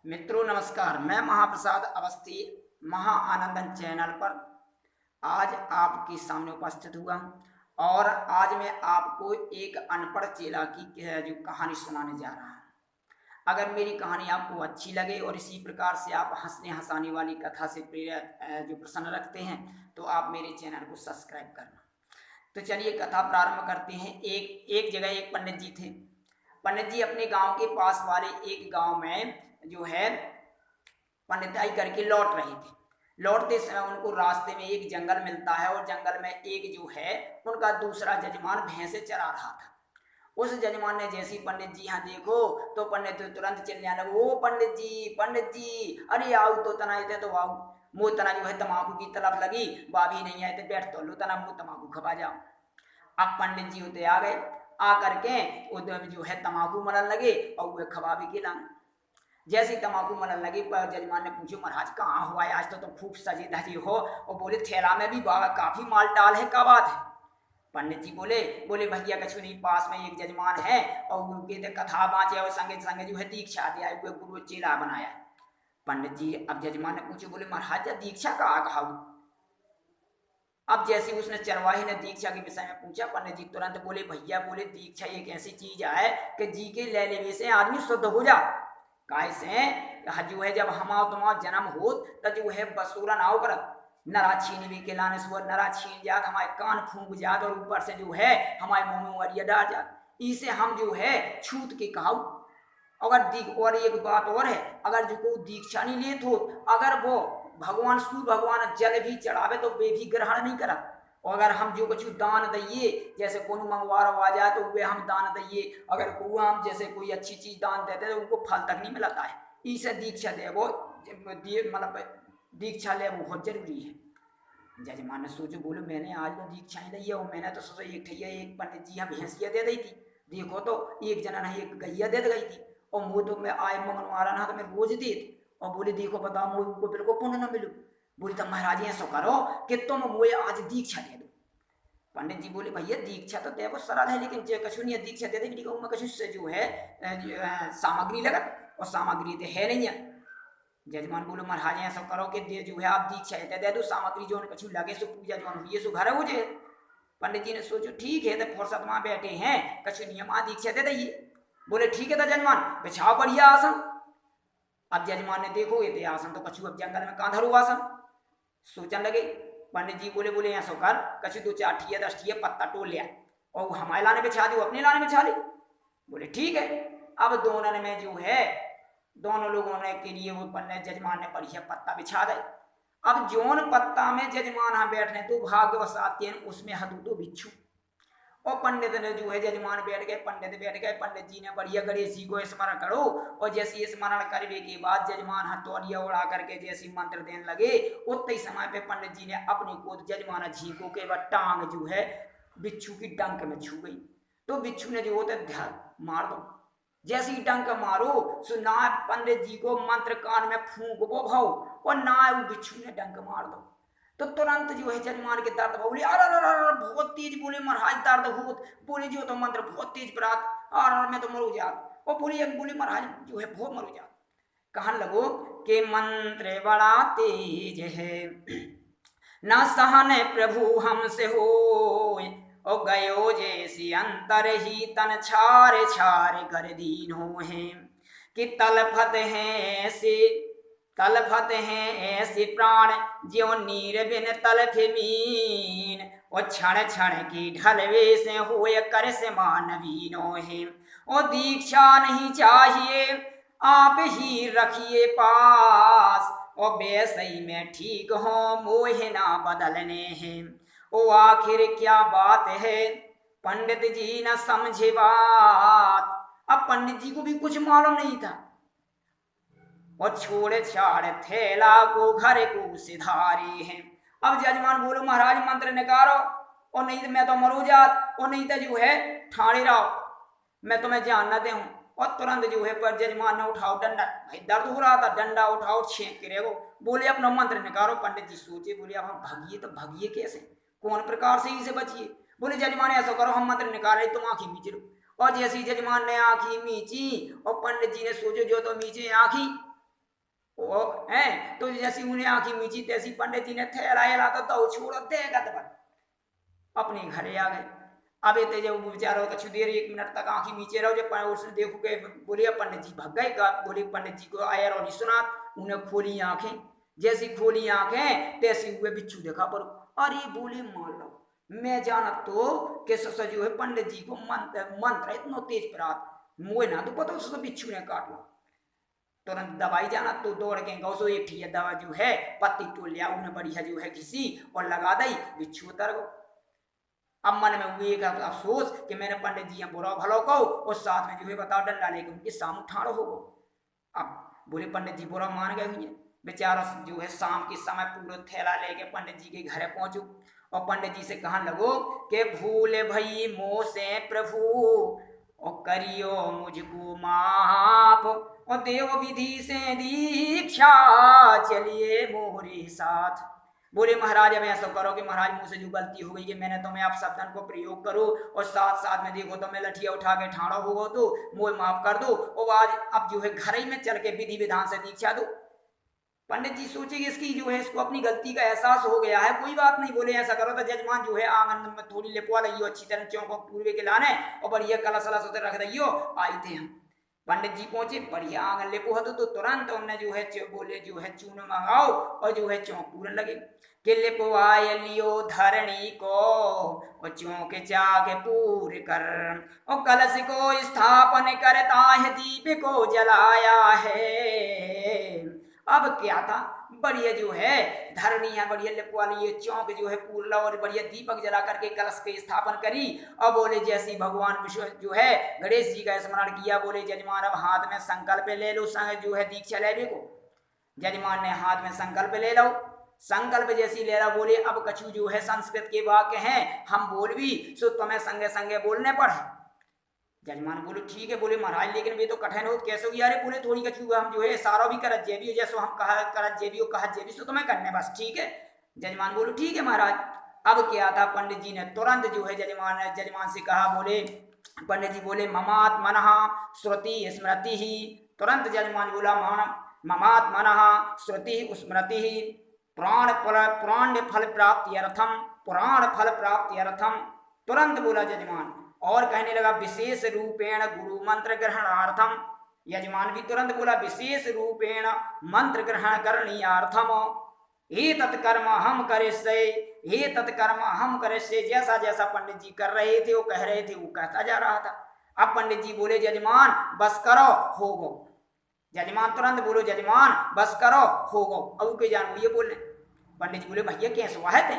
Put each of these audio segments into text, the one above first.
मित्रों नमस्कार। मैं महाप्रसाद अवस्थी महा आनंदन चैनल पर आज आपके सामने उपस्थित हुआ हूं और आज मैं आपको एक अनपढ़ चेला की जो कहानी सुनाने जा रहा हूं। अगर मेरी कहानी आपको अच्छी लगे और इसी प्रकार से आप हंसने हंसाने वाली कथा से प्रेरित जो प्रसन्न रखते हैं तो आप मेरे चैनल को सब्सक्राइब करना। तो चलिए कथा प्रारंभ करते हैं। एक एक जगह एक पंडित जी थे। पंडित जी अपने गांव के पास वाले एक गांव में जो है पंडिताई करके लौट रहे थे। लौटते समय उनको रास्ते में एक जंगल मिलता है और जंगल में एक जो है उनका दूसरा जजमान भैंसे चरा रहा था। उस जजमान ने जैसी पंडित जी यहाँ देखो तो पंडित तुरंत चिल्लाने लगे, ओ पंडित जी अरे आओ तो तना थे तो आओ। मुँह तना जो है तमाकू की तरफ लगी, बाबी नहीं आए थे बैठ तो लो तना मुँह तमाकू खबा जाओ। अब पंडित जी होते आ गए, आ करके उधर जो है तमाकू मरन लगे और वह खबा भी खिलाने। जैसे ही तमाकू मनन लगी पर जजमान ने पूछो महाराज कहाँ हुआ है, आज तो तुम खूब सजी धजी हो। और बोले थैला में भी काफी माल टाल है, क्या बात है। पंडित जी बोले बोले भैया कछु नहीं, पास में एक जजमान है और उनके कथा बाँचे और संगे संगे जो है दीक्षा दिया, गुरु चेला बनाया। पंडित जी अब जजमान ने पूछे, बोले महाराज दीक्षा का कहा। अब जैसे उसने चरवाही ने दीक्षा के विषय में पूछा, पंडित जी तुरंत बोले भैया बोले दीक्षा एक ऐसी चीज है कि जी के ले लेवे से आदमी शुद्ध हो जा। कैसे जो है जब हमारा तुम्हारा जन्म हो तब जो है बसूरा नाव करत नरा छीन भी के लाने से नरा छीन जात, हमारे कान फूंक जात और ऊपर से जो है हमारे मुंह में वरिया डाल जात। इसे हम जो है छूत के कहा। अगर और एक बात और है, अगर जो को दीक्षा नहीं ले तो अगर वो भगवान सूर्य भगवान जल भी चढ़ावे तो वे भी ग्रहण नहीं करत। और अगर हम जो कुछ दान दिए जैसे को मंगवार आ जाए तो वे हम दान दिए, अगर को हम जैसे कोई अच्छी चीज दान देते तो उनको फल तक नहीं मिलता है। इसे दीक्षा दे वो मतलब दीक्षा ले वो बहुत जरूरी है। जजमान ने सोचो, बोलो मैंने आज तो दीक्षा ही ली है और मैंने तो सोचा एक ठैया एक पंडित जी यहाँ भैंसिया दे दी थी, देखो तो एक जना ने एक गैया दे गई थी और मुँह तो मैं आय मंगनवारा ना तो मैं रोज दे थी। और बोले देखो बताओ मुझे को बिल्कुल पुण्य न मिलू। बोले तब महाराज ऐसा करो कि तुम मुझे आज दीक्षा दे दो। पंडित जी बोले भैया दीक्षा तो देखो सरल है लेकिन जो कछु नहीं दीक्षा दे देगी मैं कछु से जो है सामग्री लगत और सामग्री तो है नहीं है। जजमान बोलो महाराज ऐसा करो कि दे जो है आप दीक्षा दे दो, सामग्री जो कछु लगे सो पूजा जो हुई सो घर हो जाए। पंडित जी ने सोचो ठीक है तो फुर्सत वहां बैठे हैं कछु नियम दीक्षा दे दिए। बोले ठीक है तो जजमान बिछाओ बढ़िया आसन। अब जजमान ने देखो ये आसन तो कछु अब जंगल में कहाँ धरो आसन, सोचने लगे। पंडित जी बोले बोले ऐसा कर कछु 2-4 ठिया 10 ठिया पत्ता टोल लिया और हमारे लाने बिछा दो अपने लाने बिछा ली। बोले ठीक है। अब दोनों में जो है दोनों लोगों ने के लिए वो पंडित जजमान ने बढ़िया पत्ता बिछा दे। अब जोन पत्ता में जजमान हाँ बैठने तो भाग्यवश आते हैं उसमें हदू तो बिच्छू। और पंडित ने जो है जजमान बैठ गए, पंडित बैठ गए। पंडित जी ने बढ़िया गणेश जी को स्मरण करो और जैसे स्मरण करने के बाद जजमान हथौड़िया उड़ा करके जैसी मंत्र देने लगे उतने समय पे पंडित जी ने अपनी गोद जजमान जी को के बाद टांग जो है बिच्छू की डंक में छू गई। तो बिच्छू ने जो होता ध्यान मार दो। जैसे ही डंक मारो सो ना पंडित जी को मंत्र कान में फूंक वो भाव और ना वो बिच्छू ने डंक मार दो। तो तुरंत जो है जजमान के दर्द बोले अरे बहुत तेज। बोले महाराज दर्द बहुत। बोले जो तो मंत्र बहुत तेज प्रात और मैं तो मरू जात। और बोले महाराज जो है बहुत मरू जात। कहने लगो के मंत्र बड़ा तेज है न सहने प्रभु हमसे हो और गयो जैसी अंतर ही तन छारे छारे कर दीन हो है कि तलफत हैं ऐसे प्राण ज्यो नीर बिन तलफ मीन और क्षण क्षण की ढलवे से होए कर से मानवीनो है। और दीक्षा नहीं चाहिए आप ही रखिए पास और बेसई में ठीक हो मोह ना बदलने हैं। ओ आखिर क्या बात है पंडित जी न समझे बात। अब पंडित जी को भी कुछ मालूम नहीं था और छोड़े छाड़े थैला को घर को सिधारे हैं। अब जजमान बोलो महाराज मंत्र निकालो और नहीं तो मैं तो मरू जात और नहीं तो जो है ठाणे रहो मैं तुम्हें जान न दूं। और तुरंत जो है पर जजमान ने उठाओ डंडा, भाई दर्द हो रहा था डंडा उठाओ छेक के रेगो। बोले अपना मंत्र निकालो। पंडित जी सोचे बोले अब हम भागिए तो भागिए कैसे, कौन प्रकार से इसे बचिए। बोले जजमान ऐसा करो हम मंत्र निकाले तुम आंखी मीच लो। और जैसी जजमान ने आंखी मीची और पंडित जी ने सोचो जो तो मीचे आंखी ओ है तो जैसी उन्हें आंखी मीची तैसी पंडित जी ने थैला तो छोड़ देगा अपने घरे आ गए। अब ये जब बेचारा कछु देर 1 मिनट तक आंखी नीचे रहो जब उसने देखो के बोले पंडित जी भग गए का बोले पंडित जी को आया और नहीं सुना। उन्हें खोली आंखें, जैसी खोली आंखें तैसी हुए बिच्छू देखा पर अरे बोले मान लो मैं जाना तो के जो है पंडित जी को मंत्र मंत्र इतना तेज प्रात मुझे ना तो पता उसको बिच्छू ने काट ला। तुरंत दवाई जाना तो दौड़ के गौ एक ठीक दवा जो है पत्ती टोल लिया उन्हें बढ़िया जो है किसी और लगा दी बिच्छू उतर गो। अब मन में हुई एक अफसोस कि मैंने पंडित जी बुरा भलो कहो और साथ में जो है बताओ डंडा लेके उनके सामने ठाड़ो हो। अब बोले पंडित जी बुरा मान गए हुए बेचारा जो है शाम के समय पूरा थैला लेके पंडित जी के घर पहुंचो और पंडित जी से कहने लगो कि भूल भई मोह से प्रभु और करियो मुझको माफ और देव विधि से दीक्षा चलिए मोरे साथ। बोले महाराज अब ऐसा करो कि महाराज मुझसे जो गलती हो गई है मैंने तुम्हें आप शब्दन को प्रयोग करो और साथ साथ में देखो तो मैं लठिया उठा के ठाड़ा हो तो मुझे माफ कर दो और आज अब जो है घर ही में चल के विधि विधान से दीक्षा दो। पंडित जी सोचे इसकी जो है इसको अपनी गलती का एहसास हो गया है कोई बात नहीं। बोले ऐसा करो तो जजमान जो है आंगन में थोड़ी लिपवा लियो अच्छी तरह चौंको पूर्वे के लाने और बढ़िया कलश वलश रख दियो आई थे हम। पंडित जी पहुंचे बढ़िया आंगन लिपो तो तुरंत उन्होंने जो है बोले जो है चून मंगाओ और जो है चौंक पूरन लगे कि लिपवाय लियो धरणी को और चौंक जाके पूर कर और कलश को स्थापन करता है दीप को जलाया है। अब क्या था बढ़िया जो है धरनी है बढ़िया लिपवा लिए चौक जो है पूरला और बढ़िया दीपक जला करके कलश के स्थापन करी और बोले जैसी भगवान विश्व जो है गणेश जी का स्मरण किया बोले जजमान अब हाथ में संकल्प ले लो संग जो है दीक्षा लेने को। जजमान ने हाथ में संकल्प ले लो संकल्प जैसी ले रहा बोले अब कछु जो है संस्कृत के वाक्य हैं हम बोल भी सो तुम्हें संगे संगे बोलने पड़े। जजमान बोले ठीक है बोले महाराज लेकिन वे तो कठिन हो कैसे हो यार बोले थोड़ी कछु हम जो है सारा भी करत जेबी जैसो हम कहा करत जेबी कहा जेबी सो तुम्हें करने बस ठीक है। जजमान बोलो ठीक है महाराज। अब क्या था पंडित जी ने तुरंत जो है जजमान से कहा बोले पंडित जी बोले ममात मनहा श्रुति स्मृति ही। तुरंत जजमान बोला ममात मनहा श्रुति स्मृति ही प्राण फल प्राप्ति अर्थम पुराण फल प्राप्ति अर्थम। तुरंत बोला जजमान और कहने लगा विशेष रूपेण गुरु मंत्र ग्रहणार्थम। यजमान भी तुरंत बोला विशेष रूपेण मंत्र ग्रहण करनीयार्थम हे तत्कर्म हम करिष्ये हे तत्कर्म हम करिष्ये। जैसा जैसा पंडित जी कर रहे थे वो कह रहे थे वो कहता जा रहा था। अब पंडित जी बोले जजमान बस करो हो गो। जजमान तुरंत बोलो जजमान बस करो हो गो। अब के जान ये बोले पंडित जी बोले भैया कैसे वाहत है।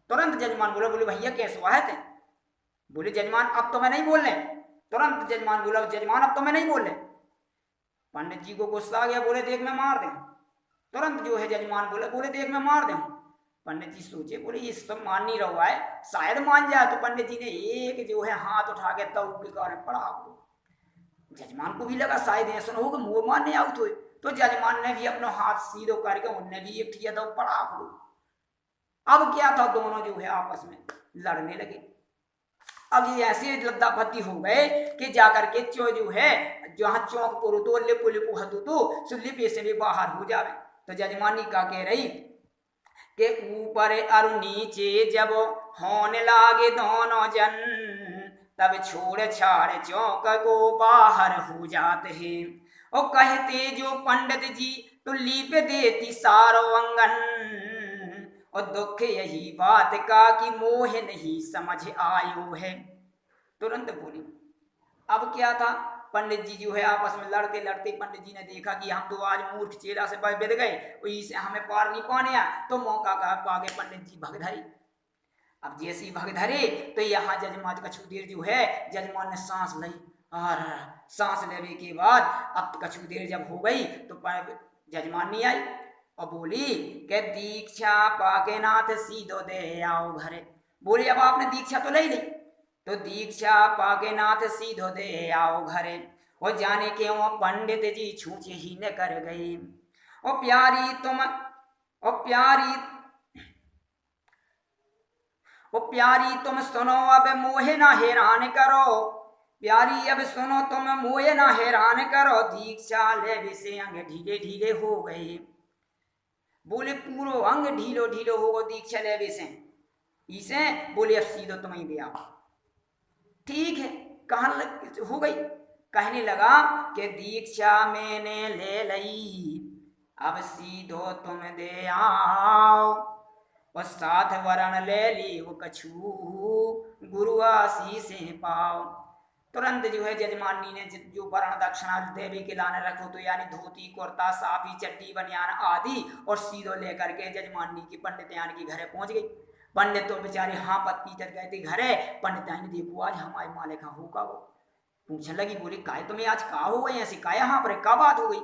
तुरंत जजमान बोले बोले भैया कैसे वाहत है। बोले जजमान अब तो मैं नहीं बोलने। तुरंत जजमान बोला जजमान अब तो मैं नहीं बोलने। पंडित जी को गुस्सा आ गया बोले देख मैं मार दे। तुरंत जो है जजमान बोले बोले देख मैं मार दे। पंडित जी सोचे बोले ये सब मान नहीं रहा है शायद मान जाए तो पंडित जी ने एक जो है हाथ उठा के तव के कारण पड़ा। जजमान को भी लगा शायद ऐसा हो कि मुंह मारने आउट हुए तो जजमान ने भी अपना हाथ सीधो करके उनने भी एक ठिया तव पड़ा। अब क्या था दोनों जो है आपस में लड़ने लगे। अब ये ऐसे लद्दा पत्ती हो गए कि जाकर के जो है जहाँ चौक पर तो लिपो लिपो हतु तो लिपे से भी बाहर हो जावे। तो जजमानी का कह रही कि ऊपर और नीचे जब होने लागे दोनों जन तब छोड़ छाड़ चौक को बाहर हो जाते हैं और कहते जो पंडित जी तो लीप देती सारो अंगन और दुख यही बात का कि मोह नहीं समझ आयो है। तुरंत बोली अब क्या था पंडित जी जो है आपस में लड़ते लड़ते पंडित जी ने देखा कि हम तो आज मूर्ख चेला से बिद गए इसे हमें पार नहीं पाने तो मौका का पागे पंडित जी भगधरे। अब जैसी भगधरे तो यहाँ जजमान कछु देर जो है जजमान ने सांस ली और सांस लेने के बाद अब कछु देर जब हो गई तो जजमान नहीं आई और बोली कि दीक्षा पाके नाथ सीधो दे आओ घरे। बोली अब आपने दीक्षा तो ले ली तो दीक्षा पाके नाथ सीधो दे आओ घरे और जाने के वो पंडित जी छूचे ही न कर गई और प्यारी तुम सुनो अब मोहे ना हैरान करो प्यारी अब सुनो तुम मोए ना हैरान करो, दीक्षा ले विषय अंग ढीले ढीले हो गए। बोले पूरो अंग ढीलो ढीलो होगा दीक्षा ले विषय इसे। बोले अब सीधो तुम ही दे आओ। ठीक है, कहाँ हो गई। कहने लगा कि दीक्षा मैंने ले लई, अब सीधो तुम दे आओ। और साथ वरण ले ली वो कछू, गुरु आशीष पाओ। तुरंत जो है जजमानी ने जो वरण दक्षिणा देवी के लाने रखो, तो यानी धोती कुर्ता साफी चड्डी बनियान आदि, और सीधो लेकर के जजमानी की पंडित की घरे पहुंच गई। पंडित तो बेचारे हाँ पत पीटर गए थे घरे। पंडित ने देखो आज हमारे माले का होगा वो। पूछने लगी, बोली काय तुम्हें आज का हो गई ऐसी, का यहाँ पर का बात हो गई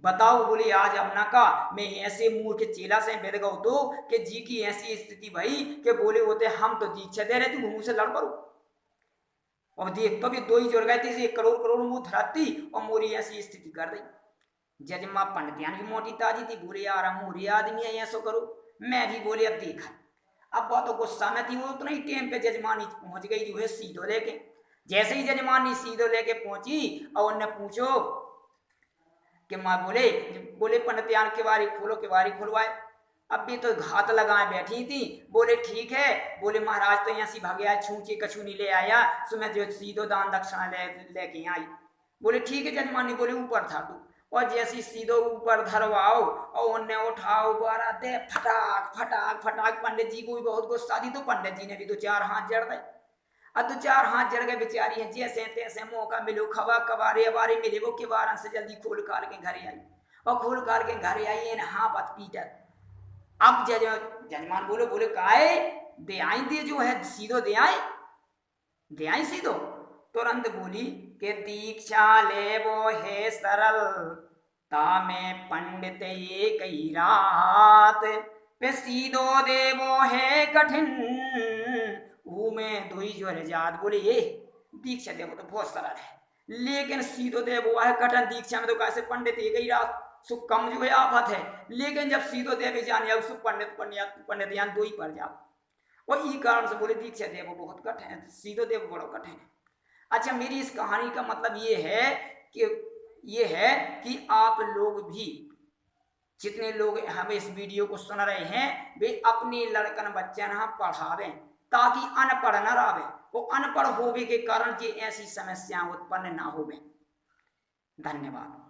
बताओ। बोली आज अपना का मैं ऐसे मूर्ख चेला से बेद गौ तो कि जी की ऐसी स्थिति भाई कि बोले होते हम तो दीक्षा दे रहे थे मुंह से लड़ पड़ो। और देख तो भी दो ही जोड़ गए थे, 1 करोड़ करोड़ मुंह धराती और मोरी ऐसी स्थिति कर दी। जजमा पंडित की मोटी ताजी थी। बोले यार मोरी आदमी है ऐसो करो। मैं भी बोले अब देखा। अब बातों गुस्सा में थी वो, उतना ही टाइम पे जजमानी पहुंच गई जो है सीधो लेके। जैसे ही जजमानी सीधो लेके पहुंची और उन्हें पूछो कि माँ बोले बोले पंडित्यान के बारी खोलो, के बारी खुलवाए। अब भी तो घात लगाए बैठी थी। बोले ठीक है। बोले महाराज तो यहाँ सी भाग्या छूची कछूनी ले आया, सो मैं जो सीधो दान दक्षिणा लेके आई। बोले ठीक है जजमानी। बोले ऊपर था तू, और जैसी सीधो ऊपर धरवाओ और उन्हें उठाओ बारा दे फटाक फटाक फटाक। पंडित जी को भी बहुत गुस्सा थी, तो पंडित जी ने भी 2-4 हाथ जड़ गए। अब 2-4 हाथ जड़ गए बेचारी है। जैसे तैसे मौका मिलो खबा कबारे अबारे मिले वो के बारन से जल्दी खोल काल के घरे आई। और खोल काल के घरे आई हाँ पत पीटर। अब जजमान बोले बोले काहे दे आई दे जो है सीधो दे आई सीधो। तुरंत बोली कि दीक्षा ले वो है सरल, तामे पंडित एक ही रात पे सीधो दे वो है कठिन, में धोई ज्वर जात। बोले ये दीक्षा देवो तो बहुत सरल है, लेकिन सीधो देव वो है कठिन। दीक्षा में तो कैसे पंडित एक ही रात सुख कम जो है आफत है, लेकिन जब सीधो देव जान सुख पंडित यान 2 ही पड़ जाओ। और ई कारण से बोले दीक्षा देव बहुत कठिन है, सीधो देव बड़ा कठिन है। अच्छा मेरी इस कहानी का मतलब ये है कि आप लोग भी जितने लोग हमें इस वीडियो को सुन रहे हैं वे अपने लड़कन बच्चन पढ़ावें, ताकि अनपढ़ न रहे। वो अनपढ़ होने के कारण की ऐसी समस्याएं उत्पन्न ना होवे। धन्यवाद।